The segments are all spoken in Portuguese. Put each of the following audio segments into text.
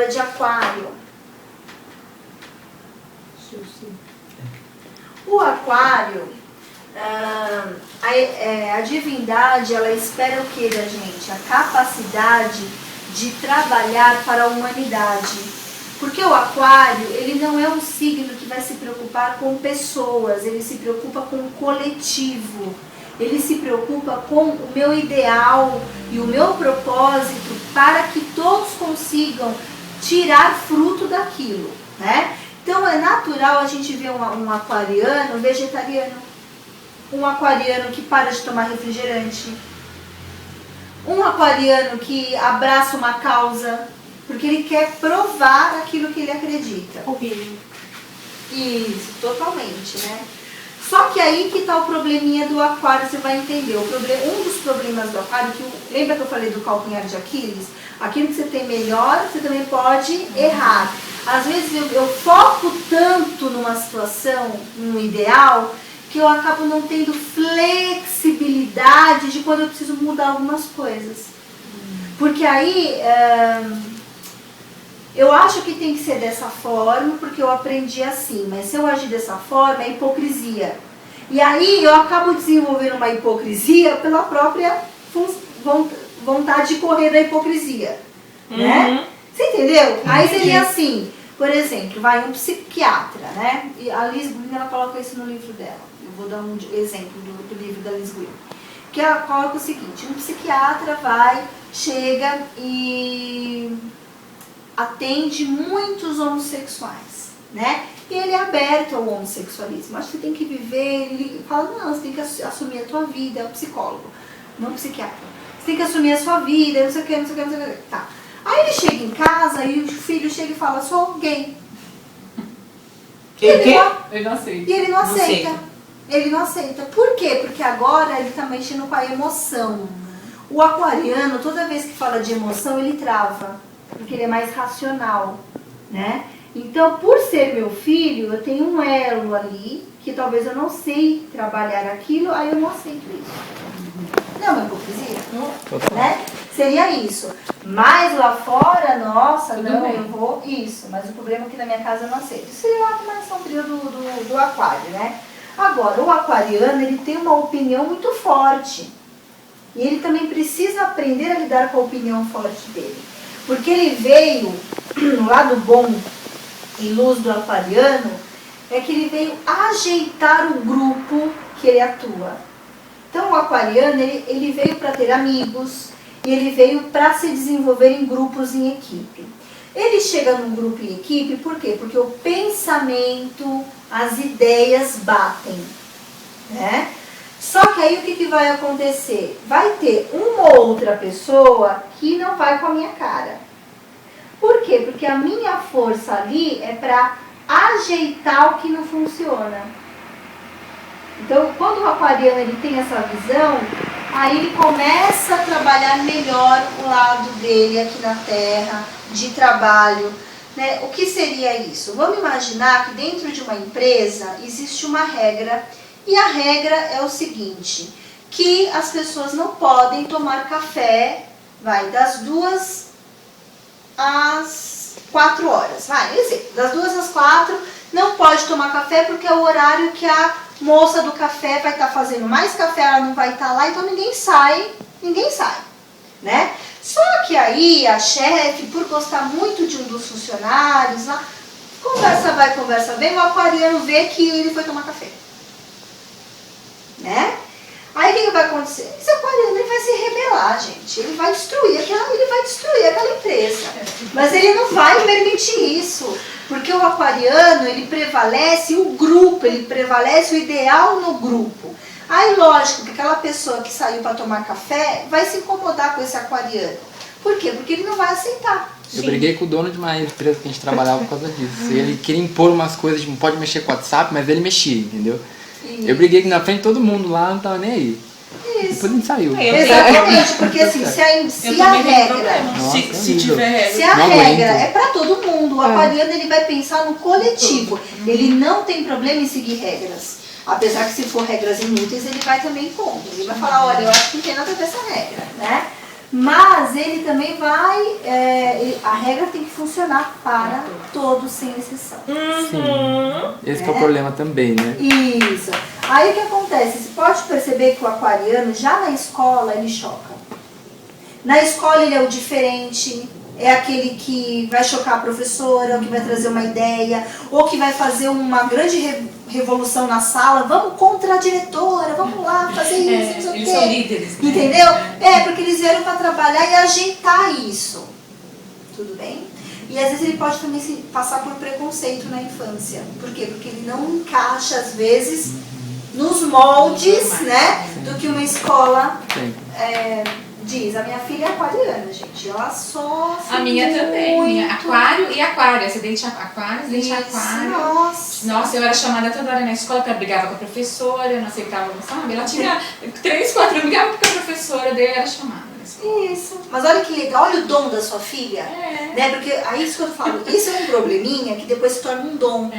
agora de aquário. O aquário, a divindade, ela espera o que da gente? A capacidade de trabalhar para a humanidade. Porque o aquário, ele não é um signo que vai se preocupar com pessoas, ele se preocupa com o coletivo. Ele se preocupa com o meu ideal e o meu propósito para que todos consigam tirar fruto daquilo, né? Então é natural a gente ver um aquariano vegetariano, um aquariano que para de tomar refrigerante, um aquariano que abraça uma causa, porque ele quer provar aquilo que ele acredita. Horrível. Isso, totalmente, né? Só que aí que está o probleminha do aquário, você vai entender. Um dos problemas do aquário, lembra que eu falei do calcanhar de Aquiles? Aquilo que você tem melhor, você também pode errar. Às vezes eu foco tanto numa situação, num ideal, que eu acabo não tendo flexibilidade de quando eu preciso mudar algumas coisas. Porque aí, eu acho que tem que ser dessa forma, porque eu aprendi assim, mas se eu agir dessa forma, é hipocrisia. E aí eu acabo desenvolvendo uma hipocrisia pela própria vontade de correr da hipocrisia. Né? Você entendeu? Aí seria assim, por exemplo, vai um psiquiatra, né? E a Liz Green, ela coloca isso no livro dela. Eu vou dar um exemplo do livro da Liz Green. Que ela coloca o seguinte, um psiquiatra chega e atende muitos homossexuais, né? E ele é aberto ao homossexualismo. Acho que você tem que viver, ele fala, não, você tem que assumir a tua vida, é o psicólogo, não o psiquiatra. Você tem que assumir a sua vida, não sei o que, não sei o que, não sei o que. Tá. Aí ele chega em casa e o filho chega e fala, sou gay. Ele não aceita. E ele não aceita. Ele não aceita. Por quê? Porque agora ele está mexendo com a emoção. O aquariano, toda vez que fala de emoção, ele trava. Porque ele é mais racional, né? Então, por ser meu filho, eu tenho um elo ali, que talvez eu não sei trabalhar aquilo, aí eu não aceito isso. Não é uma hipocrisia? Né? Seria isso. Mas lá fora, nossa, tudo não, bem. Eu vou... Isso, mas o problema é que na minha casa eu não aceito. Isso seria uma mais sombria do aquário, né? Agora, o aquariano, ele tem uma opinião muito forte. E ele também precisa aprender a lidar com a opinião forte dele. Porque ele veio, no lado bom e luz do aquariano, é que ele veio ajeitar o grupo que ele atua. Então o aquariano, ele veio para ter amigos, e ele veio para se desenvolver em grupos, em equipe. Ele chega num grupo e equipe, por quê? Porque o pensamento, as ideias batem, né? Só que aí o que vai acontecer? Vai ter uma outra pessoa que não vai com a minha cara. Por quê? Porque a minha força ali é para ajeitar o que não funciona. Então, quando o aquariano ele tem essa visão, aí ele começa a trabalhar melhor o lado dele aqui na Terra, de trabalho. Né? O que seria isso? Vamos imaginar que dentro de uma empresa existe uma regra, e a regra é o seguinte, que as pessoas não podem tomar café, das 2 às 4 horas. Exemplo, das 2 às 4 não pode tomar café porque é o horário que a moça do café vai estar fazendo mais café, ela não vai estar lá, então ninguém sai, né? Só que aí a chefe, por gostar muito de um dos funcionários, lá, conversa vai, conversa vem, o aquariano vê que ele foi tomar café. Né? Aí o que vai acontecer? Esse aquariano ele vai se rebelar, gente. Ele vai destruir aquela empresa. Mas ele não vai permitir isso. Porque o aquariano, ele prevalece o grupo, ele prevalece o ideal no grupo. Aí, lógico que aquela pessoa que saiu para tomar café vai se incomodar com esse aquariano. Por quê? Porque ele não vai aceitar. Eu briguei com o dono de uma empresa que a gente trabalhava por causa disso. Ele queria impor umas coisas, não pode mexer com o WhatsApp, mas ele mexia, entendeu? Isso. Eu briguei na frente de todo mundo lá, não tava nem aí. Isso. Depois a gente saiu. Exatamente, porque assim, se a regra... Nossa, se tiver regra. Se a regra é para todo mundo, o aquariano ele vai pensar no coletivo. Ele não tem problema em seguir regras. Apesar que se for regras inúteis, ele vai também contra. Ele vai falar, olha, eu acho que não tem nada a ver essa regra, né? Mas ele também vai, a regra tem que funcionar para todos, sem exceção. Sim. Esse que é o problema também, né? Isso. Aí o que acontece? Você pode perceber que o aquariano, já na escola, ele choca. Na escola ele é o diferente, é aquele que vai chocar a professora, ou que vai trazer uma ideia, ou que vai fazer uma grande revolução na sala. Vamos contra a diretora, vamos lá fazer isso, não sei o quê. Eles são líderes, né? Entendeu? Porque eles vieram para trabalhar e ajeitar isso. Tudo bem? E às vezes ele pode também passar por preconceito na infância. Por quê? Porque ele não encaixa, às vezes, nos moldes, né, do que uma escola diz. A minha filha é aquariana, gente. Ela sofre. A minha muito. também. Minha, aquário e aquário. Acidente aquário, acidente aquário. Nossa, eu era chamada toda hora na escola, porque ela brigava com a professora, eu não aceitava, sabe? Ela tinha 3, 4 anos, brigava com a professora, daí eu era chamada. Isso. Mas olha que legal, olha o dom da sua filha. Né? Porque aí isso que eu falo, isso é um probleminha que depois se torna um dom.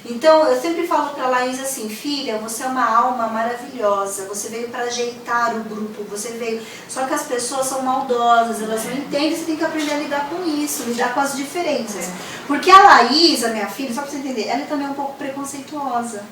Então eu sempre falo pra Laís assim, filha, você é uma alma maravilhosa, você veio para ajeitar o grupo, você veio. Só que as pessoas são maldosas, elas não entendem, você tem que aprender a lidar com isso, lidar com as diferenças. Porque a Laís, a minha filha, só pra você entender, ela também é um pouco preconceituosa.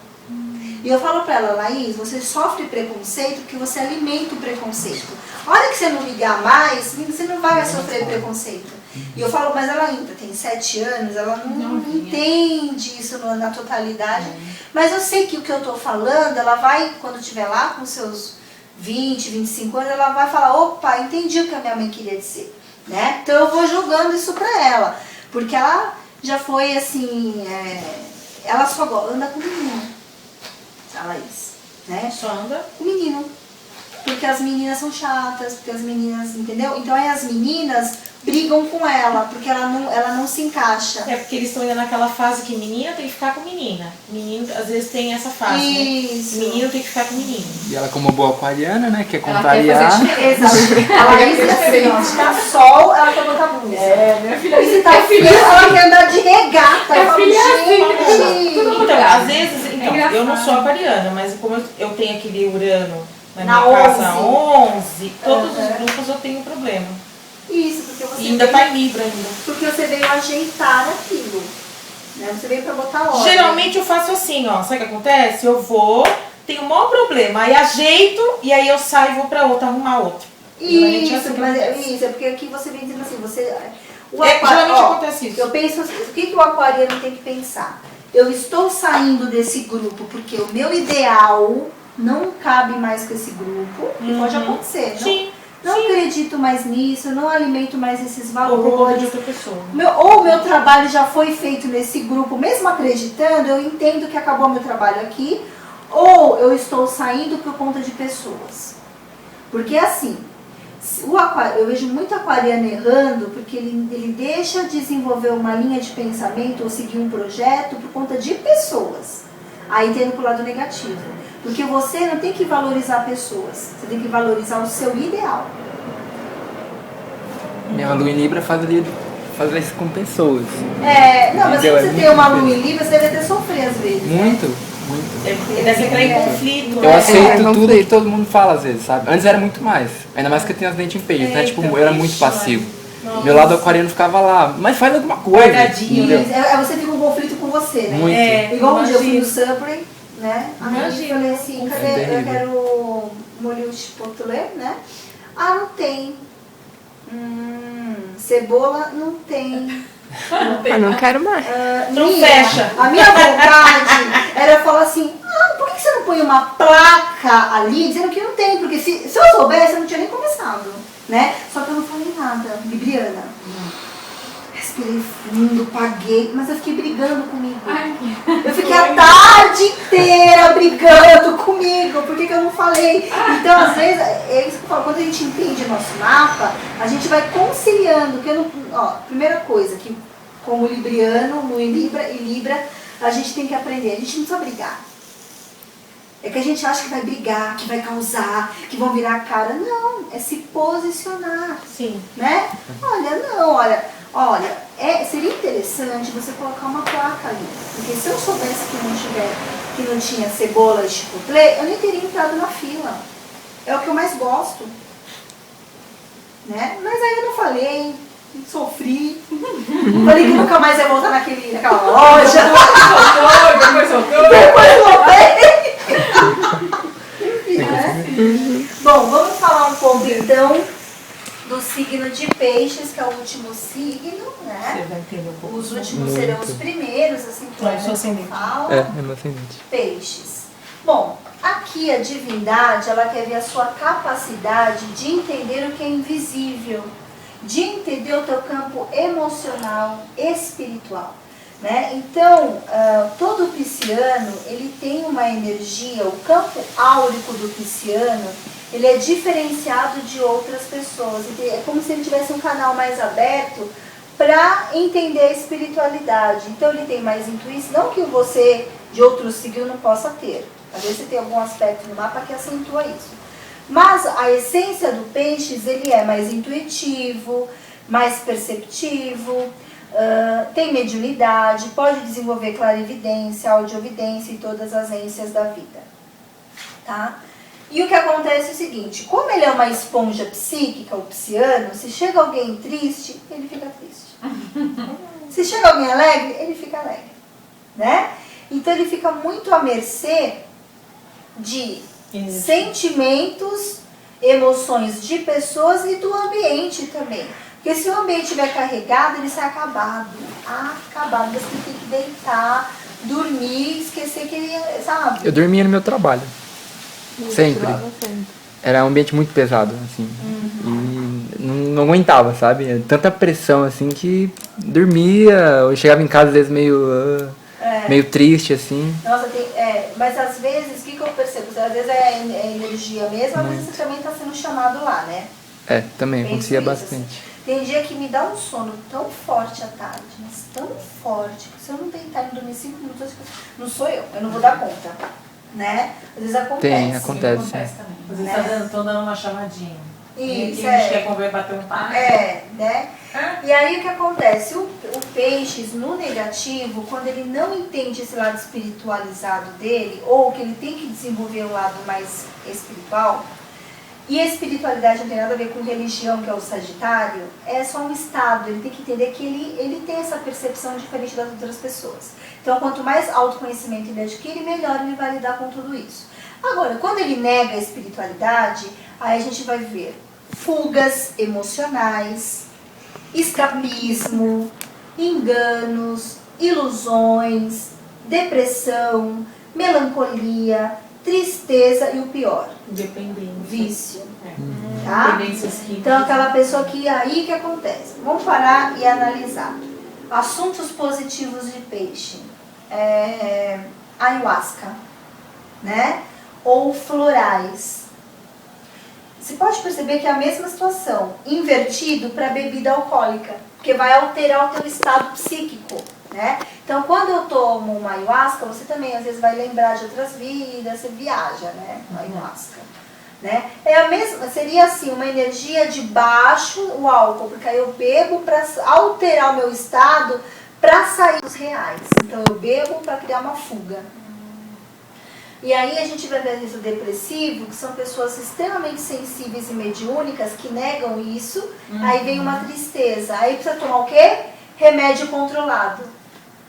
E eu falo pra ela, Laís, você sofre preconceito porque você alimenta o preconceito. A hora que você não ligar mais, você não vai sofrer preconceito. E eu falo, mas ela ainda tem 7 anos, ela não entende isso na totalidade. Mas eu sei que o que eu tô falando, ela vai, quando estiver lá com seus 20, 25 anos, ela vai falar, opa, entendi o que a minha mãe queria dizer. Né? Então eu vou jogando isso pra ela. Porque ela já foi assim, ela só anda com menino. A Laís, né? Só anda com menino. Porque as meninas são chatas, porque as meninas, entendeu? Então aí as meninas brigam com ela, porque ela não se encaixa. É porque eles estão ainda naquela fase que menina tem que ficar com menina. Menino, às vezes, tem essa fase, Isso. né? Menino tem que ficar com menino. E ela, como boa aquariana, né? Quer contrariar. Exato. A Laís é assim, ó, se tá sol, ela quer botar blusa. minha filha. E se tá frio, ela quer andar de regata. Eu falo, filha gente. Então, às vezes, engraçado. eu não sou aquariana, mas como eu tenho aquele Urano na Na minha casa 11, 11, todos os grupos eu tenho problema. Isso, porque você E ainda veio, tá em Libra ainda. porque você veio ajeitar aquilo. Né? Você veio pra botar ordem. Geralmente eu faço assim, ó. Sabe o que acontece? Eu vou, tenho o maior problema, aí ajeito e aí eu saio e vou pra outra, arrumar outra. Geralmente é Isso, assim que mas acontece. isso, é porque aqui você vem dizendo assim, você. Geralmente acontece isso. Eu penso assim, o que o aquariano tem que pensar? Eu estou saindo desse grupo porque o meu ideal não cabe mais com esse grupo, que pode acontecer, não? Sim. Não acredito mais nisso, não alimento mais esses Ou por conta de valores. outra pessoa. Ou o meu trabalho já foi feito nesse grupo, mesmo acreditando, eu entendo que acabou meu trabalho aqui, ou eu estou saindo por conta de pessoas. Porque assim, eu vejo muito aquariano errando porque ele deixa desenvolver uma linha de pensamento ou seguir um projeto por conta de pessoas. Aí tendo pro lado negativo. Porque você não tem que valorizar pessoas, você tem que valorizar o seu ideal. Minha lua em Libra faz isso com pessoas. Não, mas se Entendeu? você tem uma lua em Libra, você deve até sofrer às vezes. Muito, muito. Ele deve entrar em conflito, Eu né? aceito tudo e todo mundo fala às vezes, sabe? Antes era muito mais. Ainda mais que eu tenho acidente em peixe, né? Tipo, eu era muito passivo. Meu lado aquariano ficava lá, mas faz alguma coisa. Guardadinho, entendeu? Você fica um conflito com você, né? Muito. Igual um dia eu fui no imagino. Subway, né? Aí eu Imagina. falei assim, cadê? Eu quero molho chipotle, né? Ah, não tem. Cebola, não tem. Eu não quero mais. Não fecha. A minha vontade era falar assim, por que você não põe uma placa ali dizendo que não tem? Porque se eu soubesse, eu não tinha nem começado, né? Só que eu não falei nada, libriana. Respirei fundo, paguei, mas eu fiquei brigando comigo. Eu fiquei a tarde inteira brigando comigo. Por que eu não falei? Então, às vezes, é isso que eu falo, quando a gente entende o nosso mapa, a gente vai conciliando. Que eu não, primeira coisa, que como libriano, Lua em Libra e Libra, a gente tem que aprender. A gente não precisa brigar. É que a gente acha que vai brigar, que vai causar, que vão virar a cara. Não, é se posicionar. Sim. Né? Olha, seria interessante você colocar uma placa ali. Porque se eu soubesse que não tinha cebola e chipotle, eu nem teria entrado na fila. É o que eu mais gosto. né? Mas aí eu não falei, sofri. Falei que nunca mais ia voltar naquela loja. Depois soltou. Depois voltei. Enfim, né? Bom, vamos falar um pouco então do signo de peixes, que é o último signo, né? Você vai entender um pouco. Os últimos serão os primeiros, assim que Então, eu sou ascendente. fala. É meu ascendente. Peixes. Bom, aqui a divindade, ela quer ver a sua capacidade de entender o que é invisível, de entender o teu campo emocional, espiritual, né? Então, todo pisciano, ele tem uma energia, o campo áurico do pisciano, ele é diferenciado de outras pessoas. É como se ele tivesse um canal mais aberto para entender a espiritualidade. Então ele tem mais intuição, não que você de outro signo não possa ter. Às vezes você tem algum aspecto no mapa que acentua isso. Mas a essência do peixes, ele é mais intuitivo, mais perceptivo, tem mediunidade, pode desenvolver clarividência, audiovidência e todas as ências da vida. Tá? E o que acontece é o seguinte, como ele é uma esponja psíquica, o pisciano, se chega alguém triste, ele fica triste. Se chega alguém alegre, ele fica alegre. Né? Então ele fica muito à mercê de sentimentos, emoções de pessoas e do ambiente também. Porque se o ambiente estiver carregado, ele sai acabado. Acabado. Você tem que deitar, dormir, esquecer que ele, sabe? Eu dormia no meu trabalho. Sempre. Era um ambiente muito pesado, assim. E não aguentava, sabe? Tanta pressão, assim, que dormia. Eu chegava em casa, às vezes, meio triste, assim. Nossa, mas às vezes, o que eu percebo? Às vezes é energia mesmo, às vezes você também está sendo chamado lá, né? Também Penso acontecia isso, bastante. Tem dia que me dá um sono tão forte à tarde, mas tão forte, que se eu não deitar e dormir 5 minutos, não sou eu não vou dar conta, né? Às vezes acontece. Acontece também. Às vezes estão dando uma chamadinha. Isso, a gente quer conversar, bater um papo. né? E aí o que acontece? O peixes, no negativo, quando ele não entende esse lado espiritualizado dele, ou que ele tem que desenvolver o lado mais espiritual, e a espiritualidade não tem nada a ver com religião, que é o Sagitário, é só um estado. Ele tem que entender que ele tem essa percepção diferente das outras pessoas. Então, quanto mais autoconhecimento ele adquire, melhor ele vai lidar com tudo isso. Agora, quando ele nega a espiritualidade, aí a gente vai ver fugas emocionais, escapismo, enganos, ilusões, depressão, melancolia, tristeza e o pior, Dependência. vício. Tá? Dependências químicas. Então aquela pessoa que aí que acontece. Vamos parar e analisar. Assuntos positivos de peixe. Ayahuasca, né? Ou florais. Você pode perceber que é a mesma situação, invertido para bebida alcoólica, porque vai alterar o teu estado psíquico, né? Então, quando eu tomo uma ayahuasca, você também às vezes vai lembrar de outras vidas, você viaja, né? Ayahuasca, né? É a mesma, seria assim, uma energia de baixo o álcool, porque aí eu bebo para alterar o meu estado para sair dos reais. Então, eu bebo para criar uma fuga. E aí a gente vai ver isso depressivo, que são pessoas extremamente sensíveis e mediúnicas que negam isso, aí vem uma tristeza. Aí precisa tomar o quê? Remédio controlado.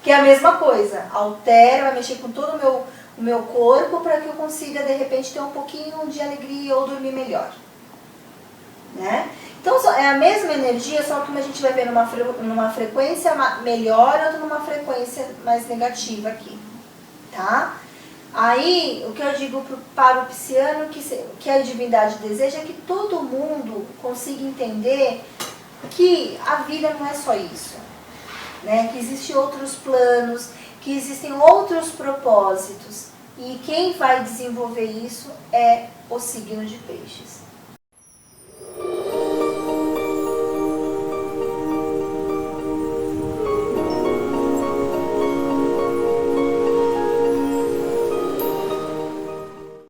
Que é a mesma coisa, altera, vai mexer com todo o meu corpo para que eu consiga, de repente, ter um pouquinho de alegria ou dormir melhor. Né? Então é a mesma energia, só que a gente vai ver numa frequência melhor ou numa frequência mais negativa aqui. Tá? Aí, o que eu digo para o pisciano, que a divindade deseja, é que todo mundo consiga entender que a vida não é só isso, né? Que existem outros planos, que existem outros propósitos, e quem vai desenvolver isso é o signo de peixes.